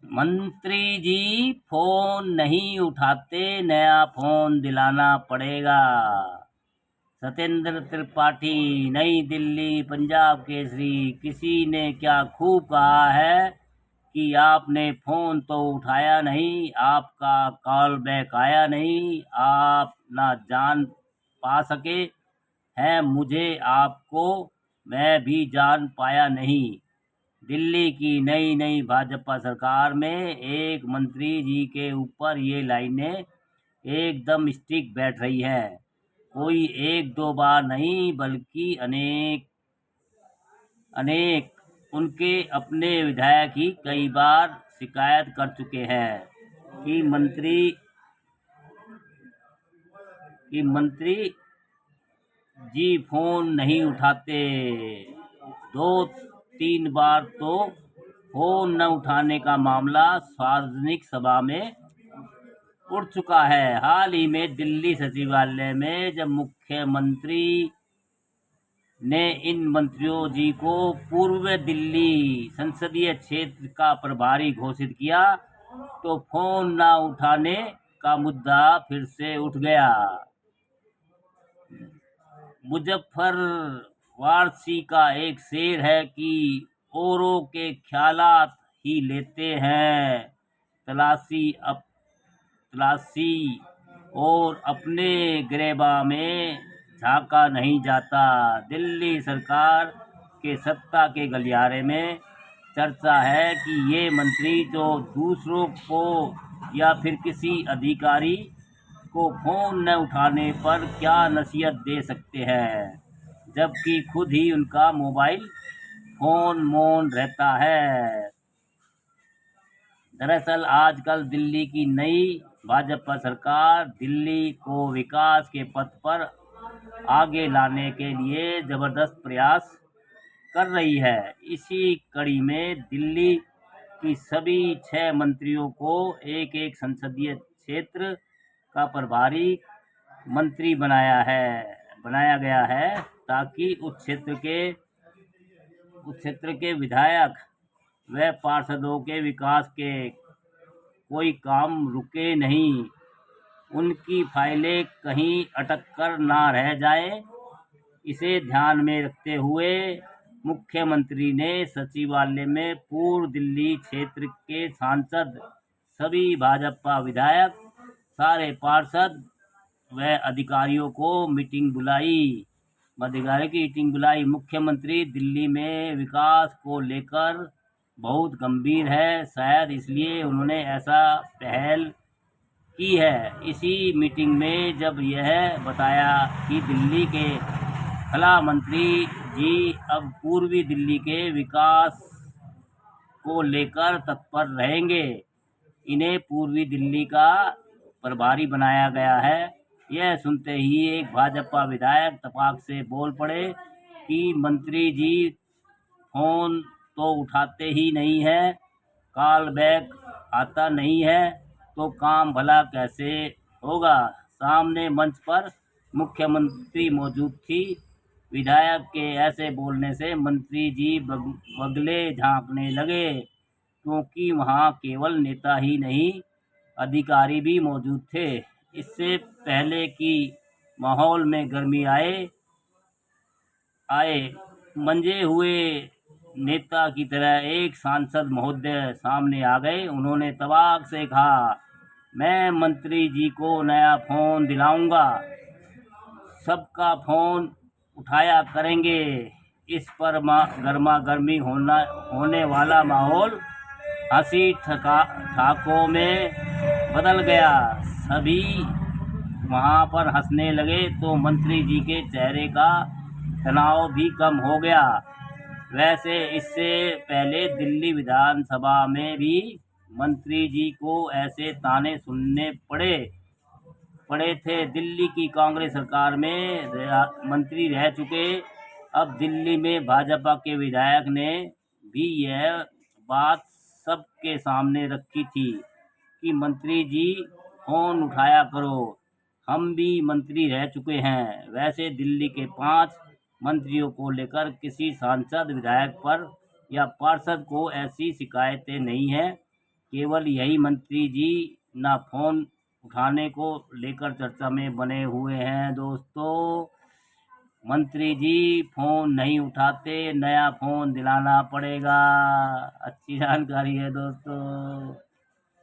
मंत्री जी फोन नहीं उठाते, नया फोन दिलाना पड़ेगा। सत्येंद्र त्रिपाठी, नई दिल्ली, पंजाब केसरी। किसी ने क्या खूब कहा है कि आपने फोन तो उठाया नहीं, आपका कॉल बैक आया नहीं, आप ना जान पा सके हैं मुझे आपको, मैं भी जान पाया नहीं। दिल्ली की नई नई भाजपा सरकार में एक मंत्री जी के ऊपर ये लाइनें एकदम स्टिक बैठ रही है। कोई एक दो बार नहीं बल्कि अनेक अनेक उनके अपने विधायक ही कई बार शिकायत कर चुके हैं कि मंत्री जी फोन नहीं उठाते। दो तीन बार तो फोन न उठाने का मामला सार्वजनिक सभा में उठ चुका है। हाल ही में दिल्ली सचिवालय में जब मुख्यमंत्री ने इन मंत्रियों जी को पूर्व दिल्ली संसदीय क्षेत्र का प्रभारी घोषित किया तो फोन न उठाने का मुद्दा फिर से उठ गया। मुजफ्फर वारसी का एक शेर है कि औरों के ख्यालात ही लेते हैं तलाशी और अपने गिरेबा में झांका नहीं जाता। दिल्ली सरकार के सत्ता के गलियारे में चर्चा है कि ये मंत्री जो दूसरों को या फिर किसी अधिकारी को फोन न उठाने पर क्या नसीहत दे सकते हैं, जबकि खुद ही उनका मोबाइल फोन मौन रहता है। दरअसल आजकल दिल्ली की नई भाजपा सरकार दिल्ली को विकास के पथ पर आगे लाने के लिए जबरदस्त प्रयास कर रही है। इसी कड़ी में दिल्ली की सभी 6 मंत्रियों को एक एक संसदीय क्षेत्र का प्रभारी मंत्री बनाया गया है ताकि उस क्षेत्र के विधायक व पार्षदों के विकास के कोई काम रुके नहीं, उनकी फाइलें कहीं अटक कर ना रह जाए। इसे ध्यान में रखते हुए मुख्यमंत्री ने सचिवालय में पूर्व दिल्ली क्षेत्र के सांसद, सभी भाजपा विधायक, सारे पार्षद व अधिकारियों की मीटिंग बुलाई। मुख्यमंत्री दिल्ली में विकास को लेकर बहुत गंभीर है, शायद इसलिए उन्होंने ऐसा पहल की है। इसी मीटिंग में जब यह बताया कि दिल्ली के खला मंत्री जी अब पूर्वी दिल्ली के विकास को लेकर तत्पर रहेंगे, इन्हें पूर्वी दिल्ली का प्रभारी बनाया गया है। यह सुनते ही एक भाजपा विधायक तपाक से बोल पड़े कि मंत्री जी फोन तो उठाते ही नहीं है, कॉल बैक आता नहीं है, तो काम भला कैसे होगा। सामने मंच पर मुख्यमंत्री मौजूद थी। विधायक के ऐसे बोलने से मंत्री जी बगले झांकने लगे, क्योंकि वहां केवल नेता ही नहीं अधिकारी भी मौजूद थे। इससे पहले कि माहौल में गर्मी आए मंजे हुए नेता की तरह एक सांसद महोदय सामने आ गए। उन्होंने तवाक से कहा, मैं मंत्री जी को नया फोन दिलाऊंगा, सबका फोन उठाया करेंगे। इस पर गर्मा गर्मी होने वाला माहौल हंसी ठाकों में बदल गया। सभी वहां पर हंसने लगे तो मंत्री जी के चेहरे का तनाव भी कम हो गया। वैसे इससे पहले दिल्ली विधानसभा में भी मंत्री जी को ऐसे ताने सुनने पड़े थे। दिल्ली की कांग्रेस सरकार में मंत्री रह चुके अब दिल्ली में भाजपा के विधायक ने भी यह बात सबके सामने रखी थी कि मंत्री जी फोन उठाया करो, हम भी मंत्री रह चुके हैं। वैसे दिल्ली के 5 मंत्रियों को लेकर किसी सांसद, विधायक पर या पार्षद को ऐसी शिकायतें नहीं है। केवल यही मंत्री जी ना फोन उठाने को लेकर चर्चा में बने हुए हैं दोस्तों। मंत्री जी फोन नहीं उठाते, नया फोन दिलाना पड़ेगा। अच्छी जानकारी है दोस्तों।